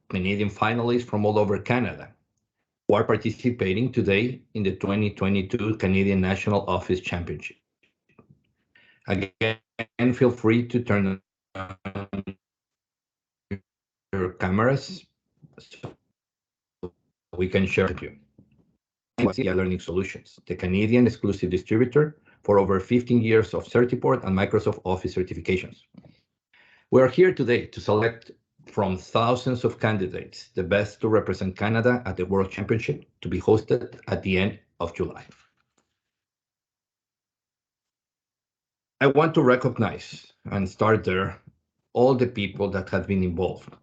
Canadian finalists from all over Canada who are participating today in the 2022 Canadian National Office Championship. Again, feel free to turn on your cameras so we can share with you. MOS Learning Solutions, the Canadian exclusive distributor for over 15 years of Certiport and Microsoft Office certifications. We are here today to select from thousands of candidates the best to represent Canada at the World Championship to be hosted at the end of July. I want to recognize and start there all the people that have been involved.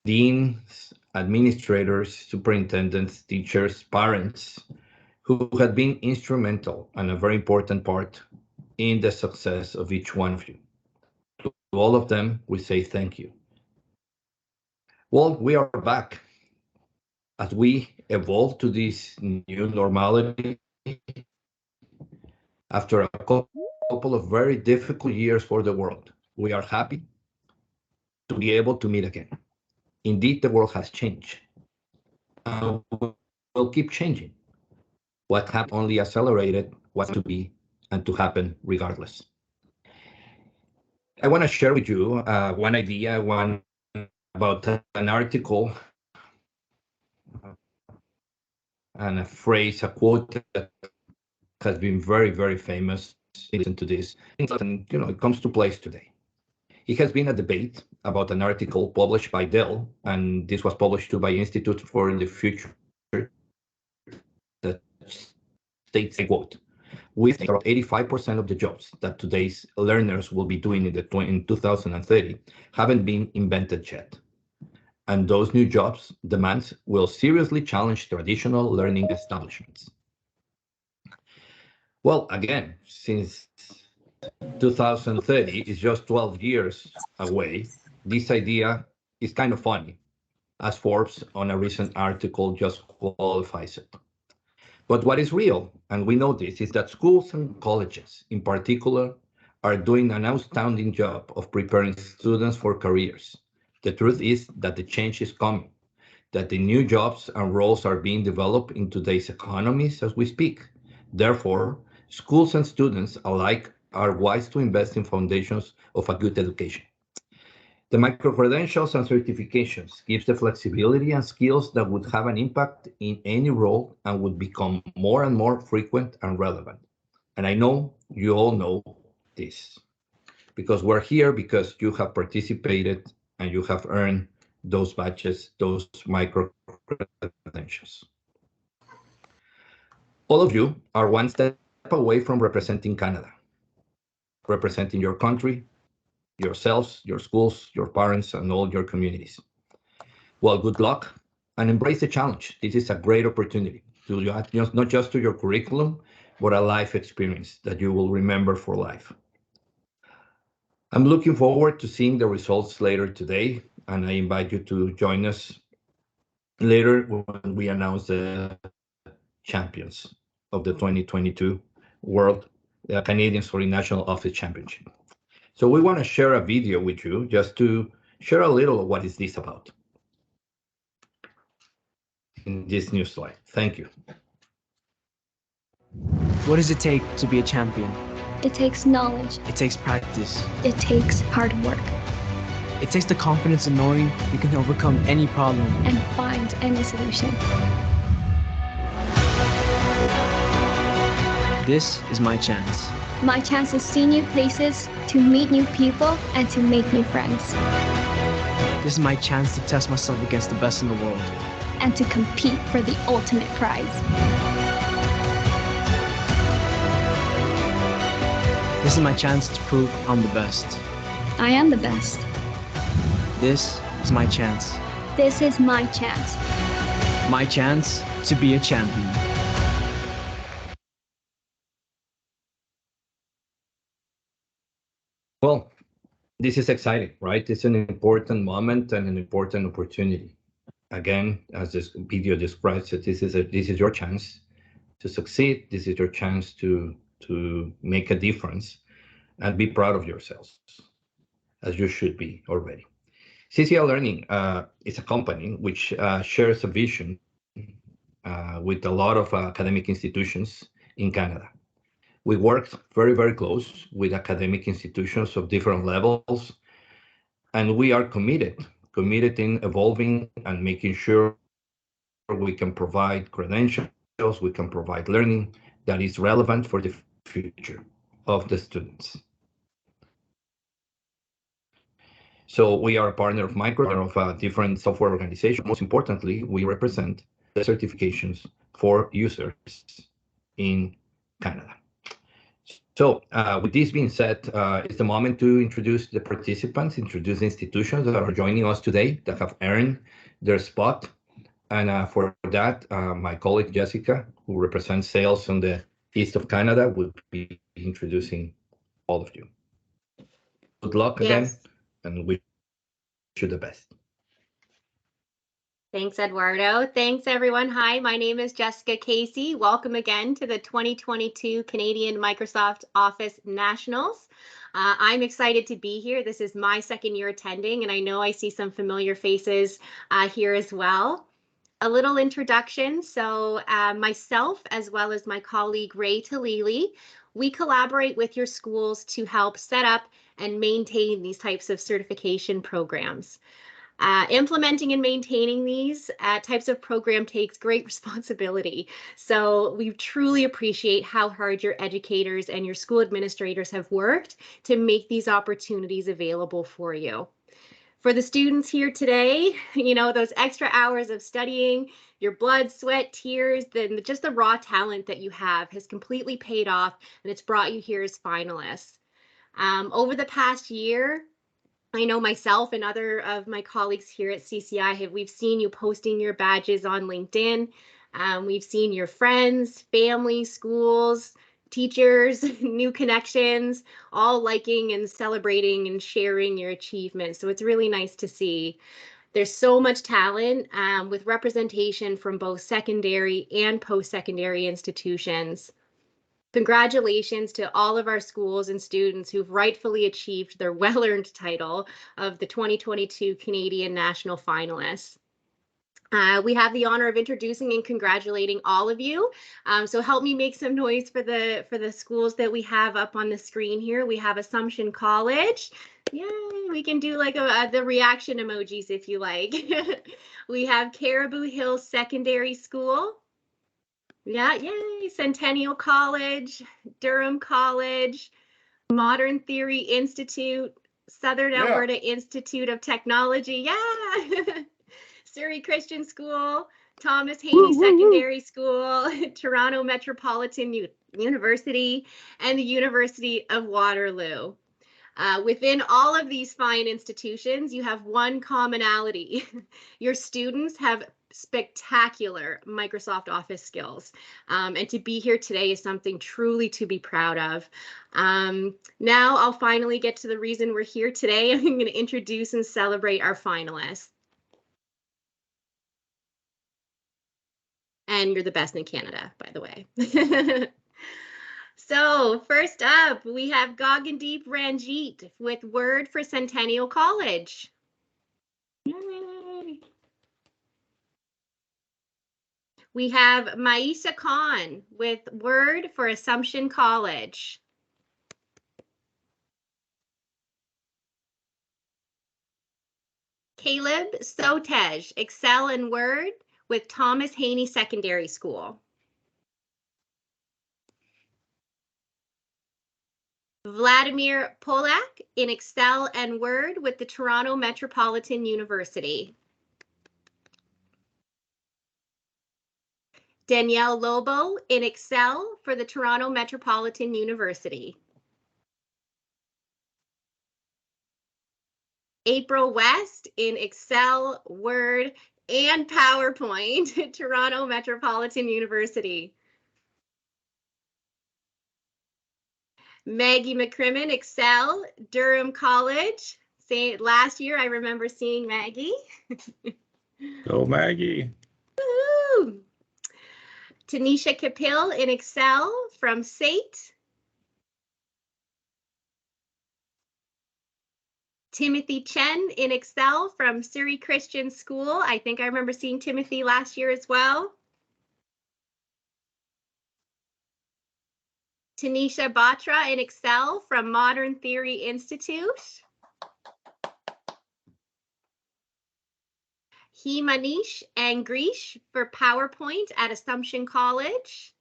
Deans, administrators, superintendents, teachers, parents, who have been instrumental and a very important part in the success of each one of you. To all of them, we say thank you. Well, we are back as we evolve to this new normality after a couple of very difficult years for the world. We are happy to be able to meet again. Indeed, the world has changed and will keep changing. What happened only accelerated what's to be and to happen regardless. I want to share with you one idea, about an article and a phrase, a quote that has been very, very famous. Listen to this, and it comes to place today. It has been a debate about an article published by Dell, and this was published too by Institute for the Future, that states, I quote, "We think about 85% of the jobs that today's learners will be doing in 2030 haven't been invented yet. And those new jobs demands will seriously challenge traditional learning establishments." Well, again, since 2030 is just 12 years away, this idea is kind of funny, as Forbes on a recent article just qualifies it. But what is real, and we know this, is that schools and colleges in particular are doing an outstanding job of preparing students for careers. The truth is that the change is coming, that the new jobs and roles are being developed in today's economies as we speak. Therefore, schools and students alike are wise to invest in foundations of a good education. The micro-credentials and certifications gives the flexibility and skills that would have an impact in any role and would become more and more frequent and relevant. And I know you all know this, because we're here because you have participated and you have earned those badges, those micro-credentials. All of you are one step away from representing Canada, representing your country, yourselves, your schools, your parents, and all your communities. Well, good luck and embrace the challenge. This is a great opportunity to add not just to your curriculum, but a life experience that you will remember for life. I'm looking forward to seeing the results later today, and I invite you to join us later when we announce the champions of the 2022 World Canadian National Office Championship. So we want to share a video with you just to share a little of what is this about in this new slide. Thank you. What does it take to be a champion? It takes knowledge. It takes practice. It takes hard work. It takes the confidence of knowing you can overcome any problem and find any solution. This is my chance. My chance to see new places, to meet new people, and to make new friends. This is my chance to test myself against the best in the world. And to compete for the ultimate prize. This is my chance to prove I'm the best. I am the best. This is my chance. This is my chance. My chance to be a champion. Well, this is exciting, right? It's an important moment and an important opportunity. Again, as this video describes it, this is your chance to succeed. This is your chance to make a difference and be proud of yourselves, as you should be already. CCL Learning is a company which shares a vision with a lot of academic institutions in Canada. We work very, very close with academic institutions of different levels, and we are committed in evolving and making sure we can provide credentials, we can provide learning that is relevant for the future of the students. So we are a partner of Microsoft, of different software organizations. Most importantly, we represent the certifications for users in Canada. So with this being said, it's the moment to introduce the participants, introduce the institutions that are joining us today that have earned their spot. And for that, my colleague Jessica, who represents sales on the east of Canada, will be introducing all of you. Good luck again, and wish you the best. Thanks, Eduardo. Thanks, everyone. Hi, my name is Jessica Casey. Welcome again to the 2022 Canadian Microsoft Office Nationals. I'm excited to be here. This is my second year attending, and I know I see some familiar faces here as well. A little introduction. So myself, as well as my colleague Ray Talili, we collaborate with your schools to help set up and maintain these types of certification programs. Implementing and maintaining these types of program takes great responsibility. So we truly appreciate how hard your educators and your school administrators have worked to make these opportunities available for you. For the students here today, you know, those extra hours of studying, your blood, sweat, tears, then just the raw talent that you have has completely paid off, and it's brought you here as finalists. Over the past year, I know myself and other of my colleagues here at CCI we've seen you posting your badges on LinkedIn. We've seen your friends, family, schools, teachers, new connections, all liking and celebrating and sharing your achievements. So it's really nice to see. There's so much talent with representation from both secondary and post-secondary institutions. Congratulations to all of our schools and students who've rightfully achieved their well-earned title of the 2022 Canadian National Finalists. We have the honor of introducing and congratulating all of you. So help me make some noise for the schools that we have up on the screen here. We have Assumption College. Yay, we can do like the reaction emojis if you like. We have Caribou Hills Secondary School. Yeah, yay, Centennial College, Durham College, Modern Theory Institute, Southern Alberta Institute of Technology, yeah, Surrey Christian School, Thomas Haney Secondary School, Toronto Metropolitan University, and the University of Waterloo. Within all of these fine institutions, you have one commonality. Your students have spectacular Microsoft Office skills. And to be here today is something truly to be proud of. Now I'll finally get to the reason we're here today. I'm going to introduce and celebrate our finalists. And you're the best in Canada, by the way. So first up, we have Gagandeep Ranjit with Word for Centennial College. Yay. We have Maisha Khan with Word for Assumption College. Caleb Sotej, Excel in Word with Thomas Haney Secondary School. Vladimir Polak in Excel and Word with the Toronto Metropolitan University. Danielle Lobo in Excel for the Toronto Metropolitan University. April West in Excel, Word, and PowerPoint, Toronto Metropolitan University. Maggie McCrimmon, Excel, Durham College. Last year, I remember seeing Maggie. Go Maggie. Woo-hoo. Tanisha Kapil in Excel from SAIT. Timothy Chen in Excel from Surrey Christian School. I think I remember seeing Timothy last year as well. Tanisha Batra in Excel from Modern Theory Institute. Himanish Angrish for PowerPoint at Assumption College.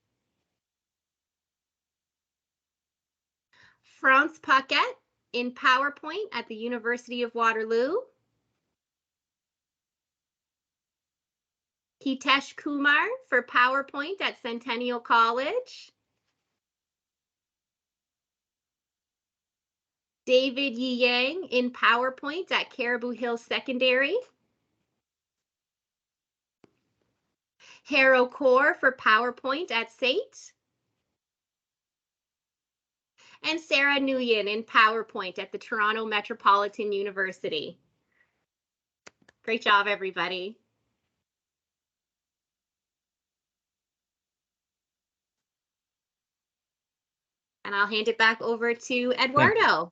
France Paquette in PowerPoint at the University of Waterloo. Hitesh Kumar for PowerPoint at Centennial College. David Yi Yang in PowerPoint at Caribou Hills Secondary. Haro Kaur for PowerPoint at SAIT. And Sarah Nguyen in PowerPoint at the Toronto Metropolitan University. Great job, everybody. And I'll hand it back over to Eduardo.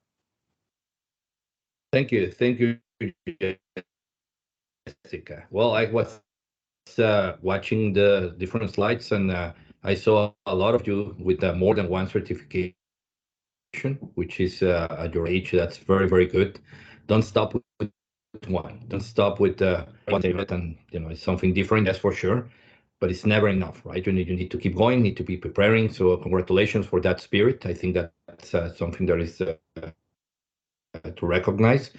Thank you, Jessica. Well, I was watching the different slides, and I saw a lot of you with more than one certification, which is at your age. That's very, very good. Don't stop with one. Don't stop with one favorite, and it's something different. That's for sure. But it's never enough, right? You need to keep going. Need to be preparing. So congratulations for that spirit. I think that's something that is to recognize.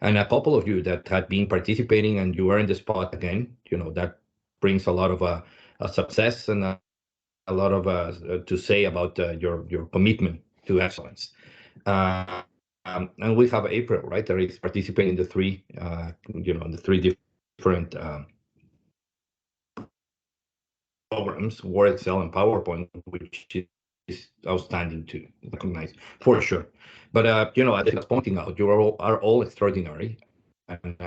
And a couple of you that had been participating and you are in the spot again, that brings a lot of success and a lot of to say about your commitment to excellence. And we have April, right? That is participating in the three, the three different programs, Word, Excel, and PowerPoint, which is outstanding to recognize for sure. But as I was pointing out, you are all extraordinary, and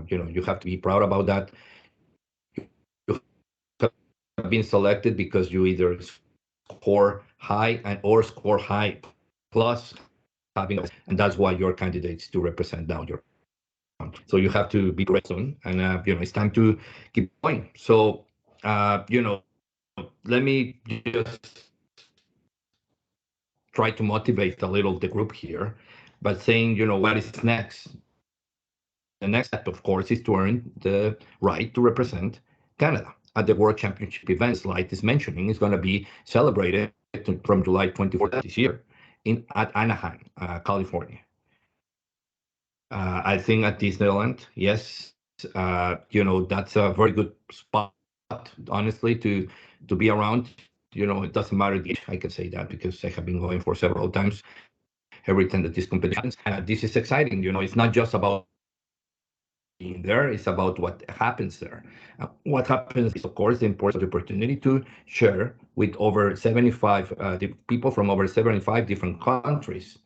you have to be proud about that. You have been selected because you either score high or score high plus having, and that's why you're candidates to represent now your country. So you have to be great soon, and it's time to keep going. So let me just try to motivate a little the group here by saying, what is next? The next step, of course, is to earn the right to represent Canada at the World Championship event. Slide is mentioning is going to be celebrated from July 24th this year at Anaheim, California. I think at Disneyland, yes, that's a very good spot, honestly, to be around. It doesn't matter the age. I can say that because I have been going for several times every time that this competition happens. This is exciting. It's not just about being there, it's about what happens there. What happens is, of course, the important opportunity to share with over 75 the people from over 75 different countries,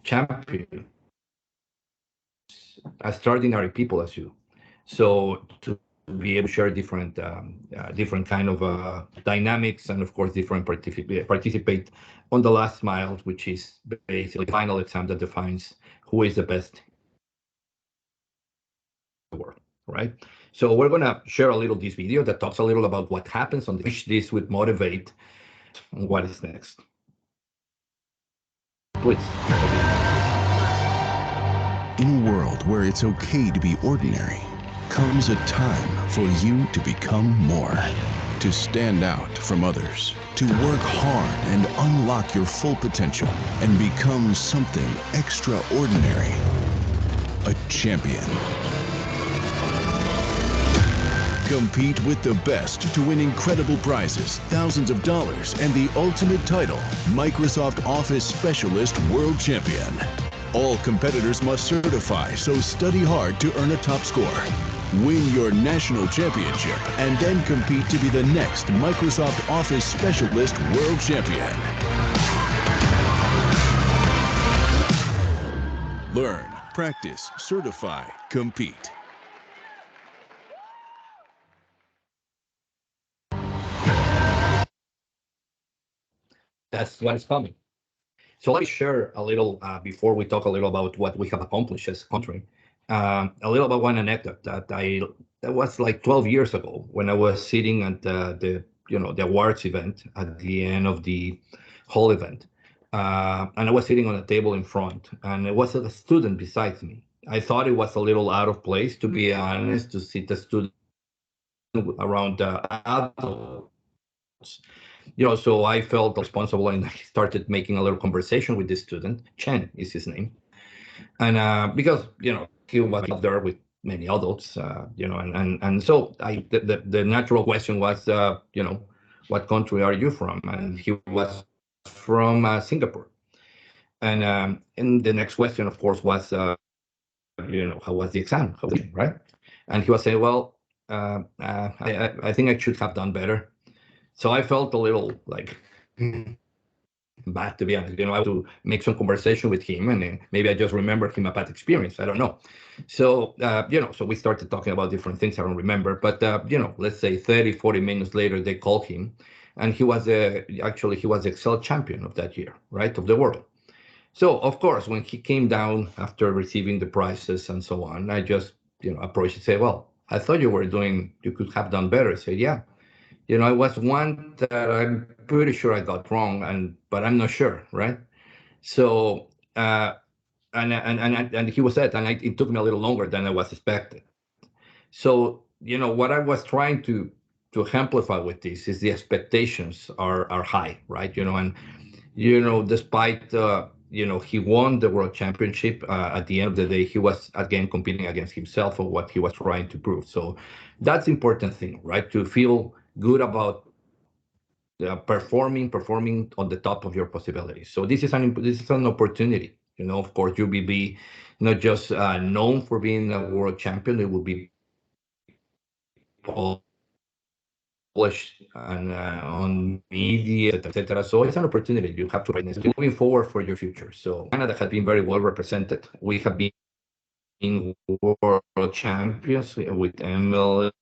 champions, extraordinary people as you. So to be able to share different kind of dynamics, and of course different participate on the last mile, which is basically the final exam that defines who is the best in the world, right? So we're gonna share a little this video that talks a little about what happens on which this would motivate what is next. Please. In a world where it's okay to be ordinary, comes a time for you to become more, to stand out from others, to work hard and unlock your full potential and become something extraordinary. A champion. Compete with the best to win incredible prizes, thousands of dollars, and the ultimate title, Microsoft Office Specialist World Champion. All competitors must certify, so study hard to earn a top score. Win your national championship and then compete to be the next Microsoft Office Specialist World Champion. Learn, practice, certify, compete. That's what is coming. So let me share a little before we talk a little about what we have accomplished as a country. A little about one anecdote that was like 12 years ago when I was sitting at the awards event at the end of the whole event, and I was sitting on a table in front, and it was a student beside me. I thought it was a little out of place, to be honest, to sit a student around adults. So I felt responsible and I started making a little conversation with this student. Chen is his name. And because, he was there with many adults, and so the natural question was, what country are you from? And he was from Singapore. And the next question, of course, was, how was the exam? How was it, right? And he was saying, well, I think I should have done better. So I felt a little like bad, to be honest. I had to make some conversation with him, and then maybe I just remembered him a bad experience. I don't know. So, so we started talking about different things I don't remember. But, let's say 30, 40 minutes later, they called him, and he was actually he was the Excel champion of that year, right, of the world. So, of course, when he came down after receiving the prizes and so on, I just, approached and said, well, I thought you could have done better. I said, yeah. I was one that I'm pretty sure I got wrong, but I'm not sure, right? So, and he was that, and it took me a little longer than I was expected. So, what I was trying to amplify with this is the expectations are high, right? And despite he won the world championship, at the end of the day, he was again competing against himself for what he was trying to prove. So that's the important thing, right? To feel good about performing on the top of your possibilities. So this is an opportunity. Of course, you will be not just known for being a world champion; it will be published on media, etc. So it's an opportunity. You have to readiness moving forward for your future. So Canada has been very well represented. We have been world champions with Emily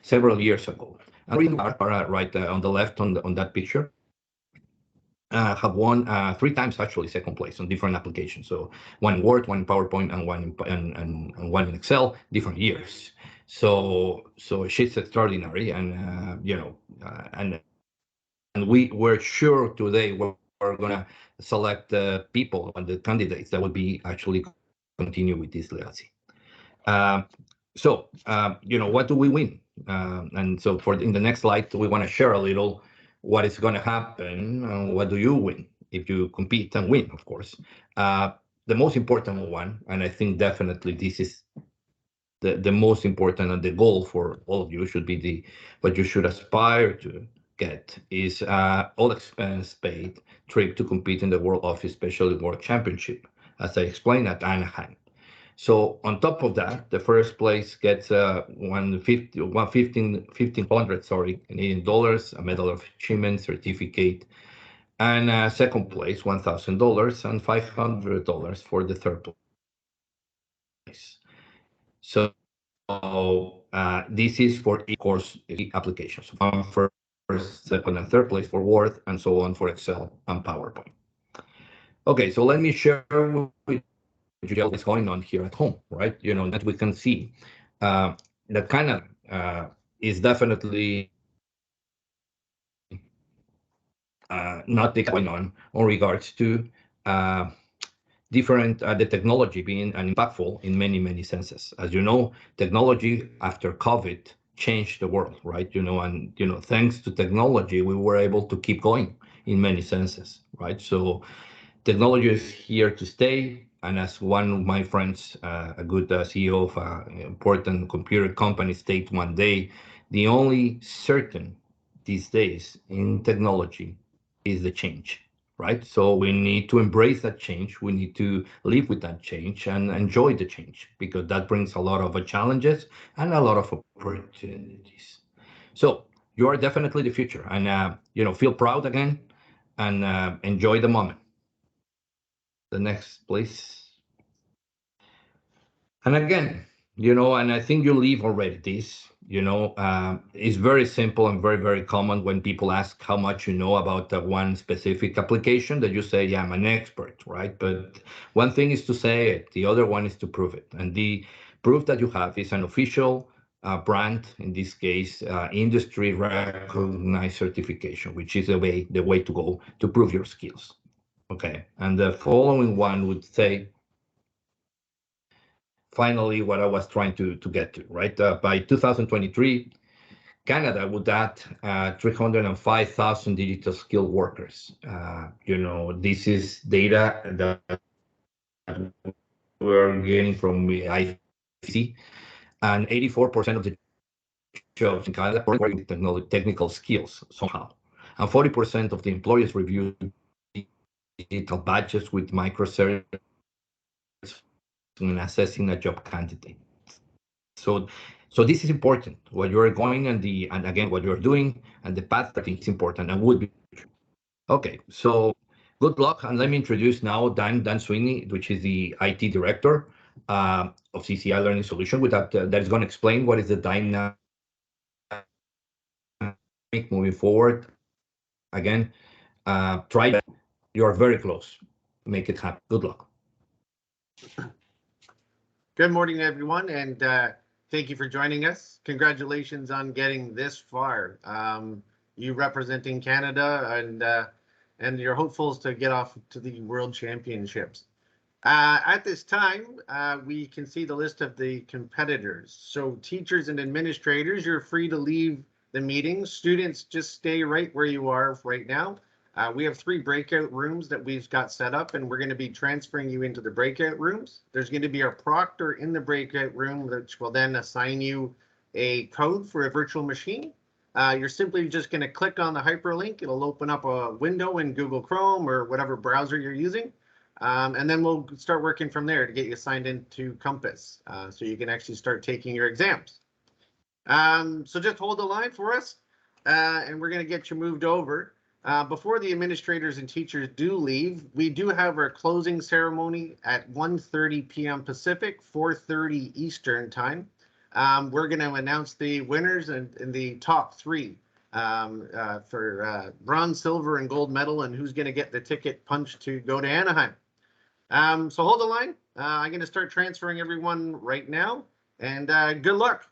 several years ago. And we are right on the left on that picture. Have won 3 times actually second place on different applications. So one in Word, one in PowerPoint, and one in Excel, different years. So she's extraordinary, and and we were sure today we're gonna select the people and the candidates that would be actually continue with this legacy. What do we win? And so in the next slide, we want to share a little what is going to happen. What do you win if you compete and win, of course? The most important one, and I think definitely this is the most important, and the goal for all of you should be what you should aspire to get is all expense paid trip to compete in the World Office Special World Championship, as I explained at Anaheim. So on top of that, the first place gets 1,500 Canadian dollars, a medal of achievement certificate, and second place $1,000 and $500 for the third place. So this is for each course applications. One for first, second, and third place for Word, and so on for Excel and PowerPoint. Okay, so let me share with what's going on here at home, right? That we can see that Canada is definitely not going on regards to different the technology being impactful in many senses. As you know, technology after COVID changed the world, right? And thanks to technology, we were able to keep going in many senses, right? So technology is here to stay. And as one of my friends, a good CEO of an important computer company, stated one day, the only certain these days in technology is the change, right? So we need to embrace that change. We need to live with that change and enjoy the change, because that brings a lot of challenges and a lot of opportunities. So you are definitely the future, and feel proud again, and enjoy the moment. The next, please. And again, And I think you live already this, it's very simple and very, very common when people ask how much you know about one specific application that you say, yeah, I'm an expert, right? But one thing is to say it, the other one is to prove it. And the proof that you have is an official brand, in this case, industry recognized certification, which is the way to go to prove your skills. Okay. And the following one would say, finally what I was trying to get to, right? By 2023, Canada would add 305,000 digital skilled workers. This is data that we're getting from the IFC, and 84% of the jobs in Canada require technical skills somehow, and 40% of the employers review digital badges with microservices when assessing a job candidate. So, so this is important. What you are going and again what you are doing and the path that is important and would be. Okay, so good luck, and let me introduce now Dan Sweeney, which is the IT director of CCI Learning Solution. With that is going to explain what is the dynamic moving forward. Again, try that. You are very close. Make it happen. Good luck. Good morning, everyone, and thank you for joining us. Congratulations on getting this far. You representing Canada, and you're hopefuls to get off to the World Championships. At this time, we can see the list of the competitors. So teachers and administrators, you're free to leave the meeting. Students, just stay right where you are right now. We have 3 breakout rooms that we've got set up, and we're going to be transferring you into the breakout rooms. There's going to be a proctor in the breakout room, which will then assign you a code for a virtual machine. You're simply just going to click on the hyperlink. It'll open up a window in Google Chrome or whatever browser you're using. And then we'll start working from there to get you signed into Compass, so you can actually start taking your exams. So just hold the line for us, and we're going to get you moved over. Before the administrators and teachers do leave, we do have our closing ceremony at 1:30 p.m. Pacific, 4:30 Eastern time. We're going to announce the winners and the top 3 for bronze, silver, and gold medal, and who's going to get the ticket punch to go to Anaheim. So hold the line. I'm going to start transferring everyone right now, and good luck.